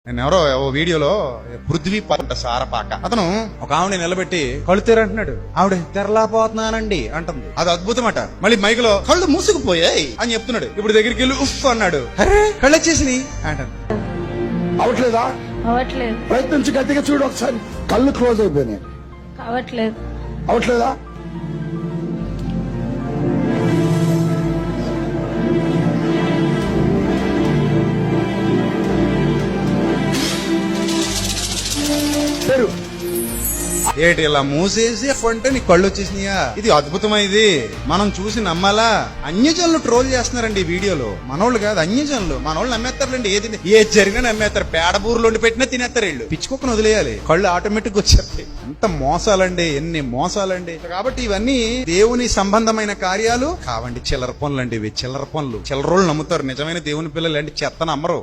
నేను ఎవరో ఓ వీడియోలో పృథ్వీ పంట సారపాక అతను ఒక ఆవిడ నిలబెట్టి కళ్ళు తెరంటున్నాడు. ఆవిడ తెరలాపోతున్నానండి అంటుంది. అది అద్భుతమట. మళ్ళీ మైక్ లో కళ్ళు మూసుకుపోయాయి అని చెప్తున్నాడు. ఇప్పుడు దగ్గరికి వెళ్ళి ఉఫ్ అన్నాడు. అరే కళ్ళు వచ్చేసినాయి అంటాను. అవట్లేదా? అవట్లేదు. ప్రయత్నించి గట్టిగా చూడు ఒకసారి. కళ్ళు క్లోజ్ అయిపోయినాయి. అవట్లేదు. అవట్లేదా? పేరు ఏటి ఇలా మూసేసి అంటే నీ కళ్ళు వచ్చేసినాయా? ఇది అద్భుతమైంది. మనం చూసి నమ్మాలా? అన్యజనులు ట్రోల్ చేస్తున్నారండి ఈ వీడియోలో. మనోళ్ళు కాదు, అన్యజనులు. మనోళ్ళు నమ్మేస్తారండి. ఏది జరిగినా నమ్మేస్తారు. పేడబూరులో పెట్టినా తినేస్తారు వీళ్ళు. పిచ్చుకోకను వదిలేయాలి, కళ్ళు ఆటోమేటిక్ వచ్చేస్తాయి. ఎంత మోసాలండి, ఎన్ని మోసాలండి. కాబట్టి ఇవన్నీ దేవుని సంబంధమైన కార్యాలు కావండి. చిల్లర పనులండి ఇవి. చిల్లర పనులు. చిల్లరోళ్ళు నమ్ముతారు. నిజమైన దేవుని పిల్లలు అంటే చెత్త నమ్మరు.